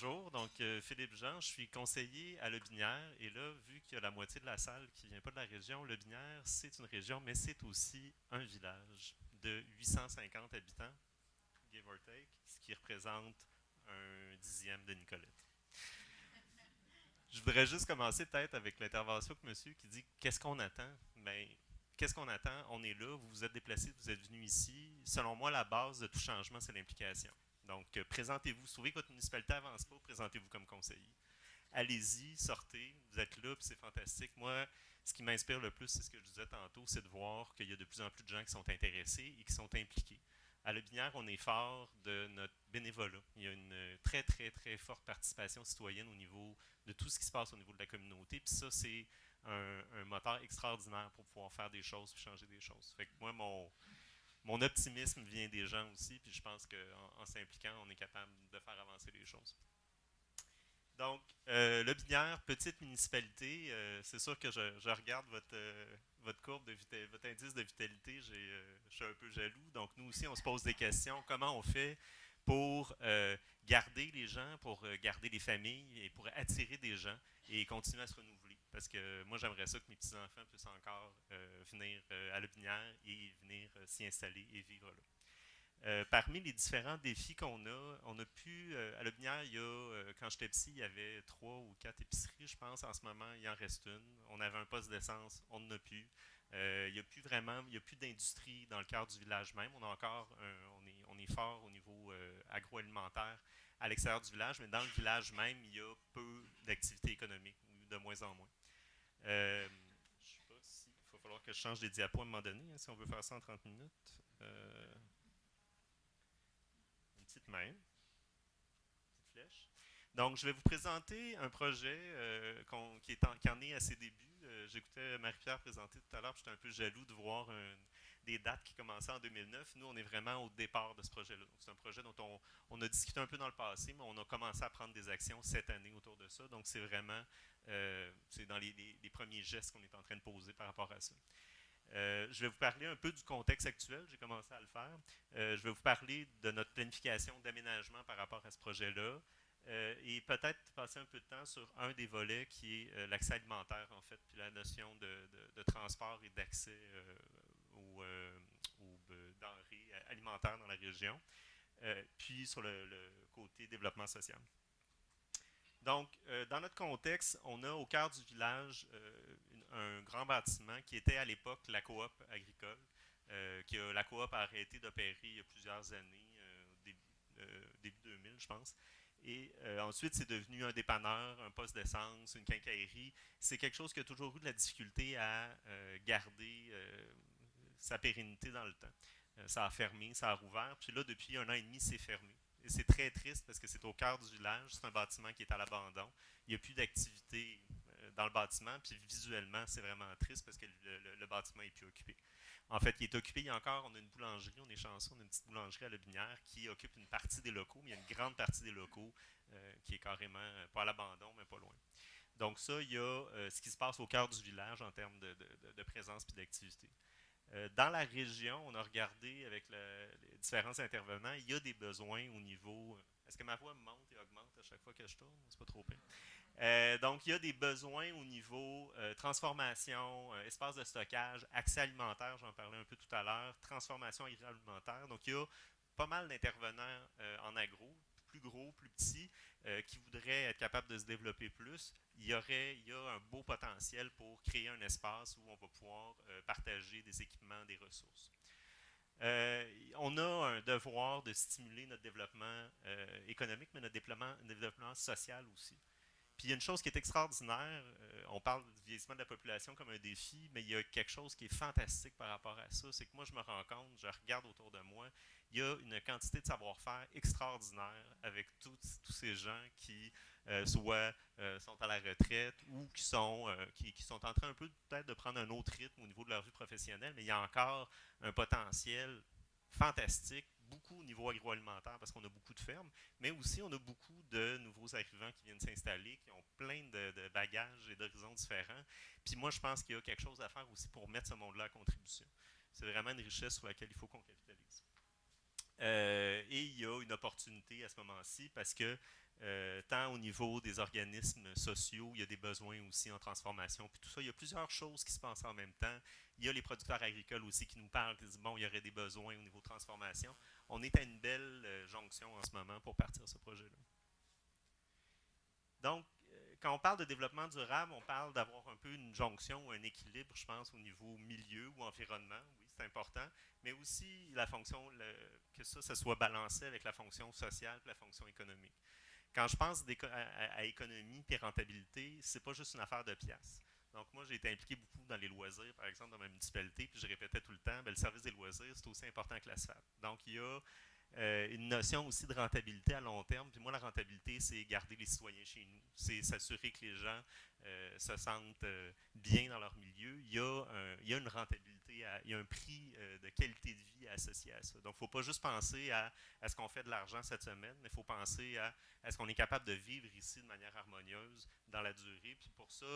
bonjour. Donc, Philippe Jean, je suis conseiller à Lotbinière. Et là, vu qu'il y a la moitié de la salle qui vient pas de la région, Lotbinière, c'est une région, mais c'est aussi un village de 850 habitants, give or take, ce qui représente un dixième de Nicolette. Je voudrais juste commencer peut-être avec l'intervention de monsieur qui dit qu'est-ce qu'on attend? Ben, qu'est-ce qu'on attend? On est là, vous vous êtes déplacés, vous êtes venus ici. Selon moi, la base de tout changement, c'est l'implication. Donc, présentez-vous. Si vous trouvez que votre municipalité avance pas, présentez-vous comme conseiller. Allez-y, sortez, vous êtes là, puis c'est fantastique. Moi, ce qui m'inspire le plus, c'est ce que je disais tantôt, c'est de voir qu'il y a de plus en plus de gens qui sont intéressés et qui sont impliqués. À Lotbinière, on est fort de notre bénévolat. Il y a une très, très, très forte participation citoyenne au niveau de tout ce qui se passe au niveau de la communauté. Puis ça, c'est un moteur extraordinaire pour pouvoir faire des choses et changer des choses. Fait que moi, mon optimisme vient des gens aussi, puis je pense qu'en s'impliquant, on est capable de faire avancer les choses. Donc, Lotbinière, petite municipalité, c'est sûr que je regarde votre courbe de vitalité, votre indice de vitalité, je suis un peu jaloux. Donc, nous aussi, on se pose des questions. Comment on fait pour garder les gens, pour garder les familles et pour attirer des gens et continuer à se renouveler? Parce que moi, j'aimerais ça que mes petits-enfants puissent encore venir à Lotbinière et venir s'y installer et vivre là. Parmi les différents défis on a pu, à Lotbinière, quand j'étais petit, il y avait 3 ou 4 épiceries, je pense. En ce moment, il en reste une. On avait un poste d'essence, on n'en a plus. Il n'y a plus vraiment, il n'y a plus d'industrie dans le cadre du village même. On a encore, on est fort au niveau agroalimentaire à l'extérieur du village, mais dans le village même, il y a peu d'activités économiques, ou de moins en moins. Je ne sais pas si, il va falloir que je change les diapos à un moment donné, hein, si on veut faire ça en 30 minutes. Une petite main, une petite flèche. Donc, je vais vous présenter un projet qui en est à ses débuts. J'écoutais Marie-Pierre présenter tout à l'heure, j'étais un peu jaloux de voir des dates qui commençaient en 2009. Nous, on est vraiment au départ de ce projet-là. C'est un projet dont on a discuté un peu dans le passé, mais on a commencé à prendre des actions cette année autour de ça. Donc, c'est vraiment c'est dans les premiers gestes qu'on est en train de poser par rapport à ça. Je vais vous parler un peu du contexte actuel, j'ai commencé à le faire. Je vais vous parler de notre planification d'aménagement par rapport à ce projet-là. Et peut-être passer un peu de temps sur un des volets qui est l'accès alimentaire, en fait, puis la notion de transport et d'accès aux denrées alimentaires dans la région, puis sur le côté développement social. Donc, dans notre contexte, on a au cœur du village un grand bâtiment qui était à l'époque la coop agricole, la coop a arrêté d'opérer il y a plusieurs années, début 2000, je pense. Et ensuite, c'est devenu un dépanneur, un poste d'essence, une quincaillerie. C'est quelque chose qui a toujours eu de la difficulté à garder sa pérennité dans le temps. Ça a fermé, ça a rouvert, puis là, depuis 1 an et demi, c'est fermé. Et c'est très triste parce que c'est au cœur du village, c'est un bâtiment qui est à l'abandon. Il n'y a plus d'activité dans le bâtiment, puis visuellement, c'est vraiment triste parce que le bâtiment est plus occupé. En fait, il est occupé, il y a encore, on a une boulangerie, on est chanceux, on a une petite boulangerie à Lotbinière qui occupe une partie des locaux, mais il y a une grande partie des locaux qui est carrément pas à l'abandon, mais pas loin. Donc ça, il y a ce qui se passe au cœur du village en termes de présence et d'activité. Dans la région, on a regardé avec les différents intervenants, il y a des besoins au niveau. Est-ce que ma voix monte et augmente à chaque fois que je tourne? C'est pas trop pire. Donc, il y a des besoins au niveau transformation, espace de stockage, accès alimentaire, j'en parlais un peu tout à l'heure, transformation agroalimentaire. Donc, il y a pas mal d'intervenants en agro, plus gros, plus petits, qui voudraient être capables de se développer plus. Il y a un beau potentiel pour créer un espace où on va pouvoir partager des équipements, des ressources. On a un devoir de stimuler notre développement économique, mais notre développement social aussi. Puis il y a une chose qui est extraordinaire, on parle du vieillissement de la population comme un défi, mais il y a quelque chose qui est fantastique par rapport à ça, c'est que moi je me rends compte, je regarde autour de moi, il y a une quantité de savoir-faire extraordinaire avec tous ces gens qui soit sont à la retraite ou qui sont en train un peu peut-être de prendre un autre rythme au niveau de leur vie professionnelle, mais il y a encore un potentiel fantastique, beaucoup au niveau agroalimentaire parce qu'on a beaucoup de fermes, mais aussi on a beaucoup de nouveaux arrivants qui viennent s'installer, qui ont plein de bagages et d'horizons différents. Puis moi, je pense qu'il y a quelque chose à faire aussi pour mettre ce monde-là à contribution. C'est vraiment une richesse sur laquelle il faut qu'on capitalise. Et il y a une opportunité à ce moment-ci parce que tant au niveau des organismes sociaux, il y a des besoins aussi en transformation, puis tout ça, il y a plusieurs choses qui se passent en même temps. Il y a les producteurs agricoles aussi qui nous parlent, qui disent, bon, il y aurait des besoins au niveau de transformation. On est à une belle jonction en ce moment pour partir ce projet-là. Donc, quand on parle de développement durable, on parle d'avoir un peu une jonction, un équilibre, je pense, au niveau milieu ou environnement. Oui, c'est important. Mais aussi la fonction, que ça soit balancé avec la fonction sociale et la fonction économique. Quand je pense à économie et rentabilité, c'est pas juste une affaire de pièces. Donc moi, j'ai été impliqué beaucoup dans les loisirs, par exemple, dans ma municipalité, puis je répétais tout le temps, le service des loisirs, c'est aussi important que l'asphalte. Donc il y a une notion aussi de rentabilité à long terme. Puis moi, la rentabilité, c'est garder les citoyens chez nous. C'est s'assurer que les gens se sentent bien dans leur milieu. Il y a une rentabilité, il y a un prix de qualité de vie associé à ça. Donc, il ne faut pas juste penser à est-ce qu'on fait de l'argent cette semaine, mais il faut penser à est-ce qu'on est capable de vivre ici de manière harmonieuse dans la durée. Puis pour ça,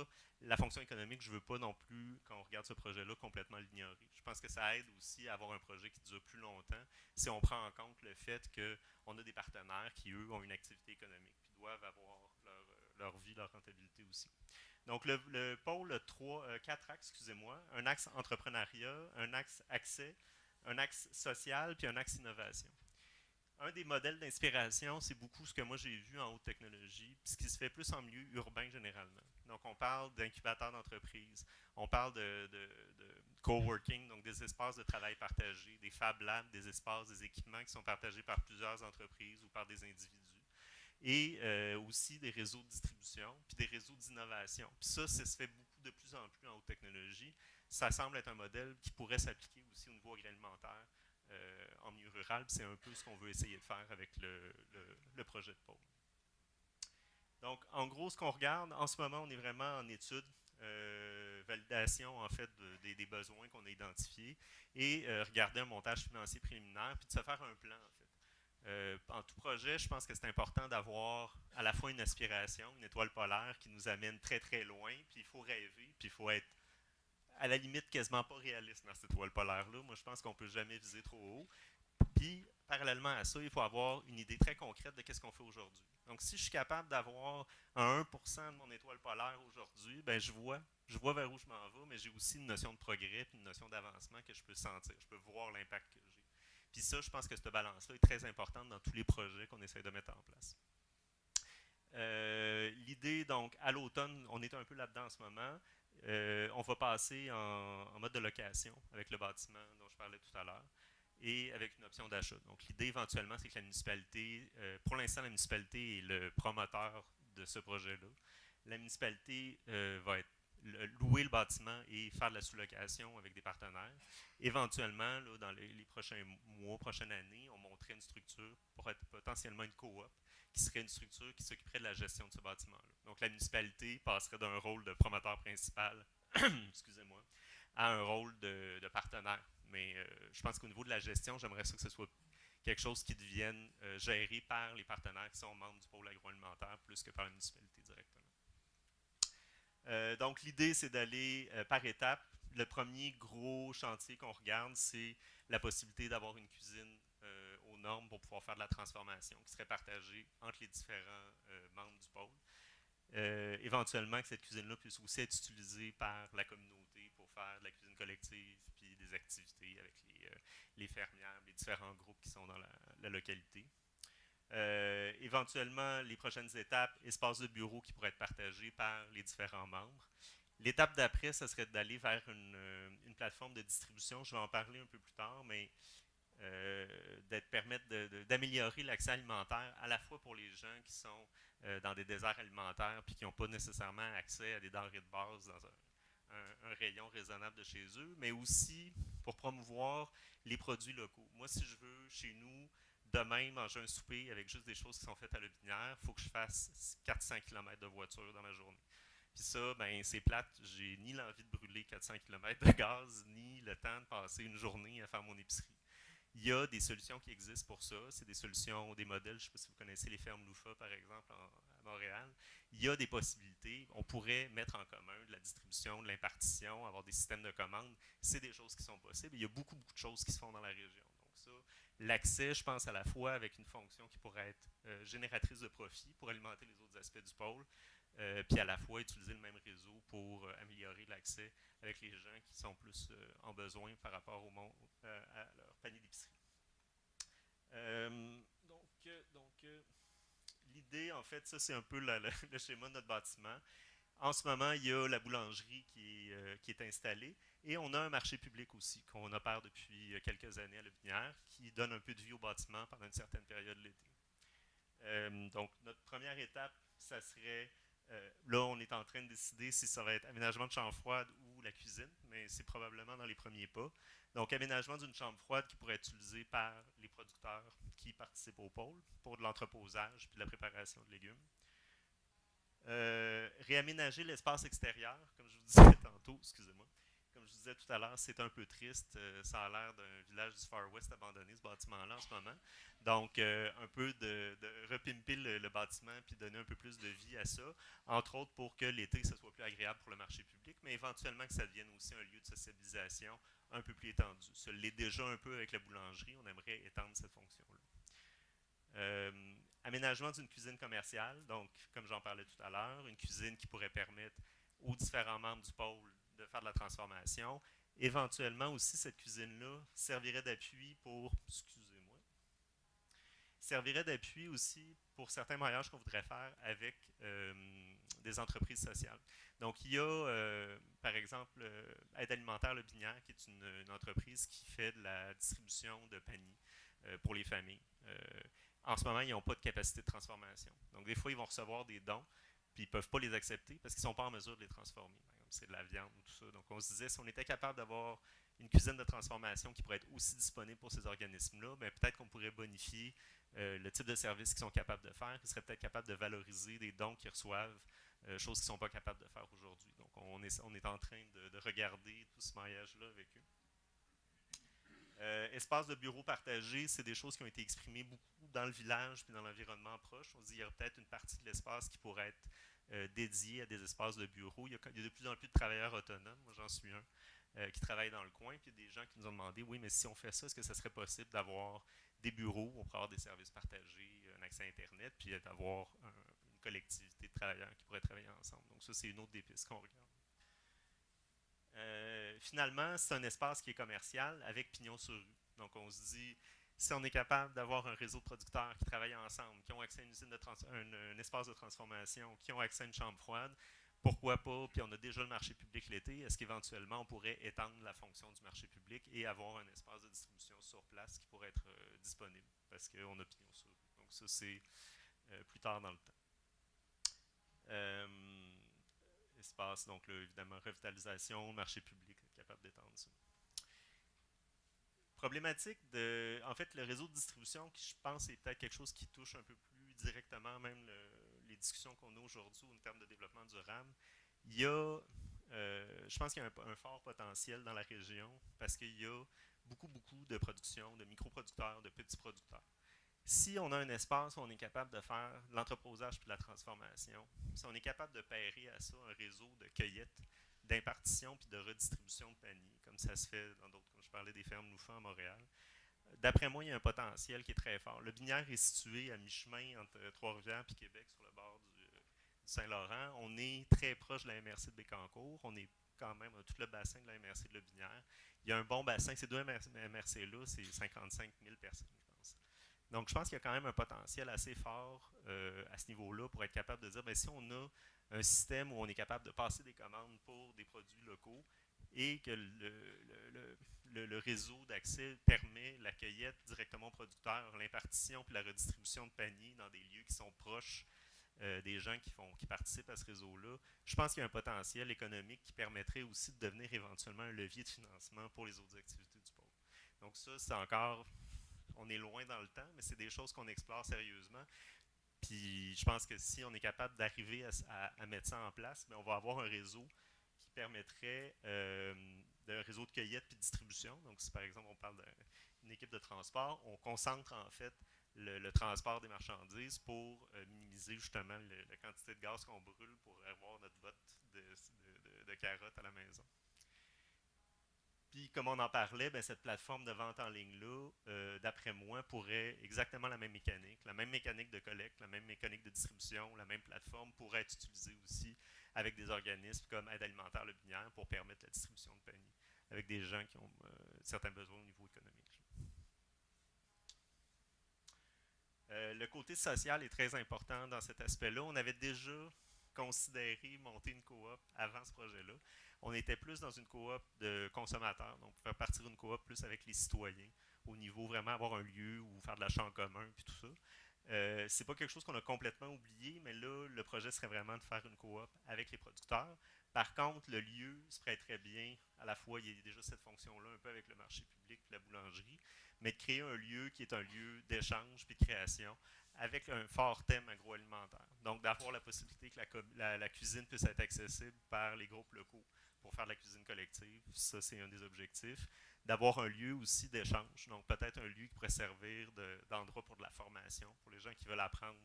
la fonction économique, je ne veux pas non plus, quand on regarde ce projet-là, complètement l'ignorer. Je pense que ça aide aussi à avoir un projet qui dure plus longtemps si on prend en compte le fait qu'on a des partenaires qui, eux, ont une activité économique puis doivent avoir leur vie, leur rentabilité aussi. Donc, le pôle a 4 axes, excusez-moi. Un axe entrepreneuriat, un axe accès, un axe social, puis un axe innovation. Un des modèles d'inspiration, c'est beaucoup ce que moi j'ai vu en haute technologie, puis ce qui se fait plus en milieu urbain généralement. Donc, on parle d'incubateurs d'entreprise, on parle de coworking, donc des espaces de travail partagés, des Fab Labs, des espaces, des équipements qui sont partagés par plusieurs entreprises ou par des individus. Et aussi des réseaux de distribution, puis des réseaux d'innovation. Puis ça se fait beaucoup de plus en plus en haute technologie. Ça semble être un modèle qui pourrait s'appliquer aussi au niveau agroalimentaire en milieu rural. C'est un peu ce qu'on veut essayer de faire avec le projet de pôle. Donc, en gros, ce qu'on regarde, en ce moment, on est vraiment en étude, validation, en fait, des besoins qu'on a identifiés et regarder un montage financier préliminaire, puis de se faire un plan, en fait. En tout projet, je pense que c'est important d'avoir à la fois une aspiration, une étoile polaire qui nous amène très, très loin, puis il faut rêver, puis il faut être à la limite quasiment pas réaliste dans cette étoile polaire-là. Moi, je pense qu'on ne peut jamais viser trop haut. Puis, parallèlement à ça, il faut avoir une idée très concrète de qu'est-ce qu'on fait aujourd'hui. Donc, si je suis capable d'avoir un 1% de mon étoile polaire aujourd'hui, ben je vois vers où je m'en vais, mais j'ai aussi une notion de progrès et une notion d'avancement que je peux sentir. Je peux voir l'impact que j'ai. Puis ça, je pense que cette balance-là est très importante dans tous les projets qu'on essaie de mettre en place. L'idée, donc, à l'automne, on est un peu là-dedans en ce moment. On va passer en mode de location avec le bâtiment dont je parlais tout à l'heure et avec une option d'achat. Donc, l'idée éventuellement, c'est que la municipalité, pour l'instant, la municipalité est le promoteur de ce projet-là. La municipalité va louer le bâtiment et faire de la sous-location avec des partenaires. Éventuellement, là, dans les prochains mois, prochaines années, on monterait une structure pour être potentiellement une coop qui serait une structure qui s'occuperait de la gestion de ce bâtiment-là. Donc, la municipalité passerait d'un rôle de promoteur principal, excusez-moi, à un rôle de partenaire. Mais je pense qu'au niveau de la gestion, j'aimerais ça que ce soit quelque chose qui devienne géré par les partenaires qui sont membres du pôle agroalimentaire plus que par la municipalité directement. Donc, l'idée, c'est d'aller par étapes. Le premier gros chantier qu'on regarde, c'est la possibilité d'avoir une cuisine aux normes pour pouvoir faire de la transformation qui serait partagée entre les différents membres du pôle. Éventuellement, que cette cuisine-là puisse aussi être utilisée par la communauté pour faire de la cuisine collective puis des activités avec les fermières, les différents groupes qui sont dans la localité. Éventuellement, les prochaines étapes, espace de bureau qui pourrait être partagé par les différents membres. L'étape d'après, ce serait d'aller vers une plateforme de distribution. Je vais en parler un peu plus tard, mais permettre d'améliorer l'accès alimentaire à la fois pour les gens qui sont dans des déserts alimentaires puis qui n'ont pas nécessairement accès à des denrées de base dans un rayon raisonnable de chez eux, mais aussi pour promouvoir les produits locaux. Moi, si je veux, chez nous, demain, manger un souper avec juste des choses qui sont faites à l'Aubinière, il faut que je fasse 400 km de voiture dans ma journée. Puis ça, ben, c'est plate. J'ai ni l'envie de brûler 400 km de gaz, ni le temps de passer une journée à faire mon épicerie. Il y a des solutions qui existent pour ça. C'est des solutions, des modèles. Je ne sais pas si vous connaissez les fermes Loufa, par exemple, à Montréal. Il y a des possibilités. On pourrait mettre en commun de la distribution, de l'impartition, avoir des systèmes de commande. C'est des choses qui sont possibles. Il y a beaucoup, beaucoup de choses qui se font dans la région. Donc ça, l'accès, je pense, à la fois avec une fonction qui pourrait être génératrice de profit pour alimenter les autres aspects du pôle, puis à la fois utiliser le même réseau pour améliorer l'accès avec les gens qui sont plus en besoin par rapport à leur panier d'épicerie. L'idée, en fait, ça c'est un peu le schéma de notre bâtiment. En ce moment, il y a la boulangerie qui est installée et on a un marché public aussi qu'on opère depuis quelques années à Lobinière qui donne un peu de vie au bâtiment pendant une certaine période de l'été. Donc, notre première étape, ça serait, là, on est en train de décider si ça va être aménagement de chambre froide ou la cuisine, mais c'est probablement dans les premiers pas. Donc, aménagement d'une chambre froide qui pourrait être utilisée par les producteurs qui participent au pôle pour de l'entreposage puis de la préparation de légumes. Réaménager l'espace extérieur, comme je vous disais tantôt, excusez-moi, comme je vous disais tout à l'heure, c'est un peu triste. Ça a l'air d'un village du Far West abandonné, ce bâtiment-là, en ce moment. Donc, un peu de repimper le bâtiment puis donner un peu plus de vie à ça, entre autres pour que l'été, ça soit plus agréable pour le marché public, mais éventuellement que ça devienne aussi un lieu de socialisation un peu plus étendu. Ça l'est déjà un peu avec la boulangerie. On aimerait étendre cette fonction-là. Aménagement d'une cuisine commerciale, donc comme j'en parlais tout à l'heure, une cuisine qui pourrait permettre aux différents membres du pôle de faire de la transformation. Éventuellement aussi, cette cuisine-là servirait d'appui pour, excusez-moi, servirait d'appui aussi pour certains mariages qu'on voudrait faire avec des entreprises sociales. Donc, il y a, par exemple, Aide alimentaire Le Binière, qui est une entreprise qui fait de la distribution de paniers pour les familles. En ce moment, ils n'ont pas de capacité de transformation. Donc, des fois, ils vont recevoir des dons, puis ils ne peuvent pas les accepter parce qu'ils ne sont pas en mesure de les transformer. Par exemple, c'est de la viande ou tout ça. Donc, on se disait, si on était capable d'avoir une cuisine de transformation qui pourrait être aussi disponible pour ces organismes-là, ben, peut-être qu'on pourrait bonifier le type de service qu'ils sont capables de faire, qu'ils seraient peut-être capables de valoriser des dons qu'ils reçoivent, choses qu'ils ne sont pas capables de faire aujourd'hui. Donc, on est en train de regarder tout ce maillage-là avec eux. Espace de bureau partagé, c'est des choses qui ont été exprimées beaucoup dans le village puis dans l'environnement proche. On se dit qu'il y a peut-être une partie de l'espace qui pourrait être dédiée à des espaces de bureau. Il y a de plus en plus de travailleurs autonomes, moi j'en suis un, qui travaillent dans le coin. Puis il y a des gens qui nous ont demandé, oui, mais si on fait ça, est-ce que ça serait possible d'avoir des bureaux où on pourrait avoir des services partagés, un accès à Internet, puis d'avoir une collectivité de travailleurs qui pourraient travailler ensemble. Donc ça, c'est une autre des pistes qu'on regarde. Finalement, c'est un espace qui est commercial avec pignon sur rue. Donc, on se dit, si on est capable d'avoir un réseau de producteurs qui travaillent ensemble, qui ont accès à une usine un espace de transformation, qui ont accès à une chambre froide, pourquoi pas, puis on a déjà le marché public l'été, est-ce qu'éventuellement on pourrait étendre la fonction du marché public et avoir un espace de distribution sur place qui pourrait être disponible, parce qu'on a pignon sur rue. Donc ça, c'est plus tard dans le temps. Espace, donc là, évidemment, revitalisation, marché public, être capable d'étendre ça. Problématique de, en fait, le réseau de distribution, qui je pense est peut-être quelque chose qui touche un peu plus directement même les discussions qu'on a aujourd'hui en termes de développement durable. Il y a, je pense qu'il y a un fort potentiel dans la région parce qu'il y a beaucoup de production, de microproducteurs, de petits producteurs. Si on a un espace où on est capable de faire de l'entreposage puis de la transformation, si on est capable de pairer à ça un réseau de cueillette, d'impartition puis de redistribution de paniers, comme ça se fait dans d'autres, comme je parlais des fermes Loufan à Montréal, d'après moi, il y a un potentiel qui est très fort. Le Binière est situé à mi-chemin entre Trois-Rivières et Québec, sur le bord du Saint-Laurent. On est très proche de la MRC de Bécancour. On est quand même à tout le bassin de la MRC de Le Binière. Il y a un bon bassin. Ces deux MRC-là, c'est 55 000 personnes, je pense. Donc, je pense qu'il y a quand même un potentiel assez fort à ce niveau-là pour être capable de dire, bien, si on a un système où on est capable de passer des commandes pour des produits locaux et que le réseau d'accès permet la cueillette directement aux producteurs, l'impartition puis la redistribution de paniers dans des lieux qui sont proches des gens qui participent à ce réseau-là, je pense qu'il y a un potentiel économique qui permettrait aussi de devenir éventuellement un levier de financement pour les autres activités du pôle. Donc ça, c'est encore, on est loin dans le temps, mais c'est des choses qu'on explore sérieusement. Puis je pense que si on est capable d'arriver à mettre ça en place, bien, on va avoir un réseau qui permettrait d'un réseau de cueillette puis de distribution. Donc si par exemple on parle d'une équipe de transport, on concentre en fait le transport des marchandises pour minimiser justement la quantité de gaz qu'on brûle pour avoir notre botte de carottes à la maison. Puis, comme on en parlait, ben, cette plateforme de vente en ligne-là, d'après moi, pourrait exactement la même mécanique de collecte, la même mécanique de distribution, la même plateforme pourrait être utilisée aussi avec des organismes comme Aide alimentaire Le Binière pour permettre la distribution de paniers avec des gens qui ont certains besoins au niveau économique. Le côté social est très important dans cet aspect-là. On avait déjà considéré monter une coop avant ce projet-là. On était plus dans une coop de consommateurs, donc faire partir une coop plus avec les citoyens, au niveau vraiment avoir un lieu où faire de l'achat en commun, puis tout ça. C'est pas quelque chose qu'on a complètement oublié, mais là, le projet serait vraiment de faire une coop avec les producteurs. Par contre, le lieu se prête très bien. À la fois, il y a déjà cette fonction-là, un peu avec le marché public et la boulangerie, mais de créer un lieu qui est un lieu d'échange puis de création avec un fort thème agroalimentaire. Donc, d'avoir la possibilité que la cuisine puisse être accessible par les groupes locaux pour faire de la cuisine collective, ça, c'est un des objectifs. D'avoir un lieu aussi d'échange, donc peut-être un lieu qui pourrait servir d'endroit pour de la formation, pour les gens qui veulent apprendre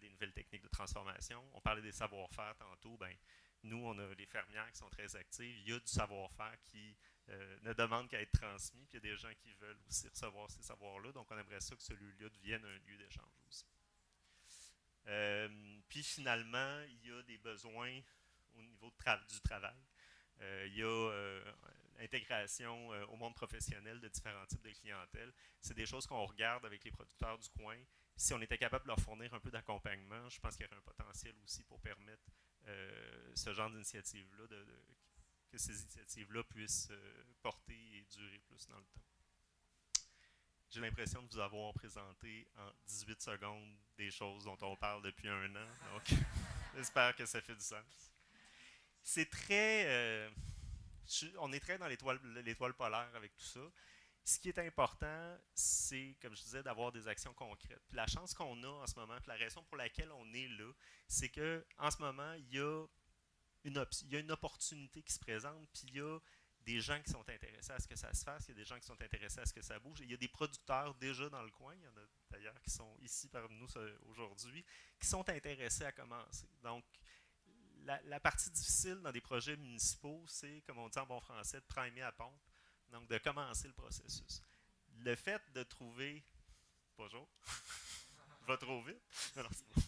des nouvelles techniques de transformation. On parlait des savoir-faire tantôt, ben, nous, on a les fermières qui sont très actives, il y a du savoir-faire qui ne demande qu'à être transmis, puis il y a des gens qui veulent aussi recevoir ces savoirs-là, donc on aimerait ça que ce lieu-là devienne un lieu d'échange aussi. Puis finalement, il y a des besoins au niveau du travail. Il y a l'intégration au monde professionnel de différents types de clientèle. C'est des choses qu'on regarde avec les producteurs du coin. Si on était capable de leur fournir un peu d'accompagnement, je pense qu'il y aurait un potentiel aussi pour permettre ce genre d'initiative-là, que ces initiatives-là puissent porter et durer plus dans le temps. J'ai l'impression de vous avoir présenté en 18 secondes des choses dont on parle depuis un an. Donc, j'espère que ça fait du sens. C'est très... on est très dans l'étoile polaire avec tout ça. Ce qui est important, c'est, comme je disais, d'avoir des actions concrètes. Puis la chance qu'on a en ce moment, puis la raison pour laquelle on est là, c'est qu'en ce moment, il y a une opportunité qui se présente, puis il y a des gens qui sont intéressés à ce que ça se fasse, il y a des gens qui sont intéressés à ce que ça bouge. Il y a des producteurs déjà dans le coin, il y en a d'ailleurs qui sont ici parmi nous aujourd'hui, qui sont intéressés à commencer. Donc, la partie difficile dans des projets municipaux, c'est, comme on dit en bon français, de primer à pompe, donc de commencer le processus. Le fait de trouver... Bonjour. Va trop vite. Non, c'est bon.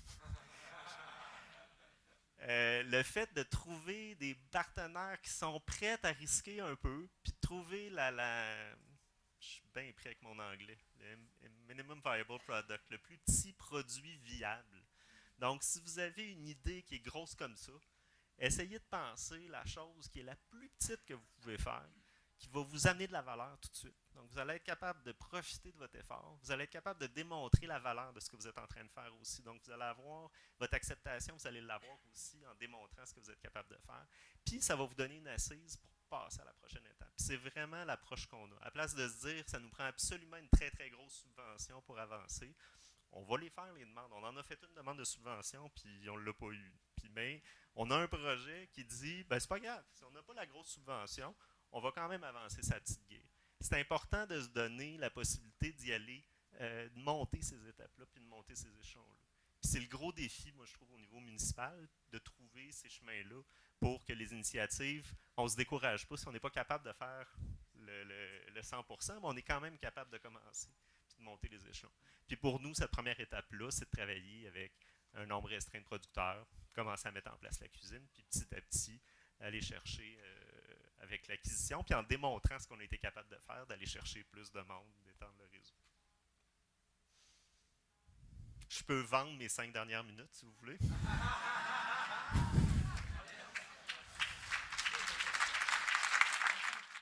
Le fait de trouver des partenaires qui sont prêts à risquer un peu, puis de trouver je suis bien prêt avec mon anglais, le minimum viable product, le plus petit produit viable. Donc, si vous avez une idée qui est grosse comme ça, essayez de penser la chose qui est la plus petite que vous pouvez faire, qui va vous amener de la valeur tout de suite. Donc, vous allez être capable de profiter de votre effort. Vous allez être capable de démontrer la valeur de ce que vous êtes en train de faire aussi. Donc, vous allez avoir votre acceptation, vous allez l'avoir aussi en démontrant ce que vous êtes capable de faire. Puis, ça va vous donner une assise pour passer à la prochaine étape. Puis, c'est vraiment l'approche qu'on a. À place de se dire, ça nous prend absolument une très, très grosse subvention pour avancer, on va les faire, les demandes. On en a fait une demande de subvention, puis on ne l'a pas eu. Puis, ben, on a un projet qui dit, ben, c'est pas grave, si on n'a pas la grosse subvention, on va quand même avancer sa petite guerre. C'est important de se donner la possibilité d'y aller, de monter ces étapes-là, puis de monter ces échelons-là. Puis c'est le gros défi, moi, je trouve, au niveau municipal, de trouver ces chemins-là pour que les initiatives, on ne se décourage pas si on n'est pas capable de faire le 100%, mais on est quand même capable de commencer, puis de monter les échelons. Puis pour nous, cette première étape-là, c'est de travailler avec un nombre restreint de producteurs, commencer à mettre en place la cuisine, puis petit à petit, aller chercher avec l'acquisition, puis en démontrant ce qu'on a été capable de faire, d'aller chercher plus de monde, d'étendre le réseau. Je peux vendre mes 5 dernières minutes, si vous voulez.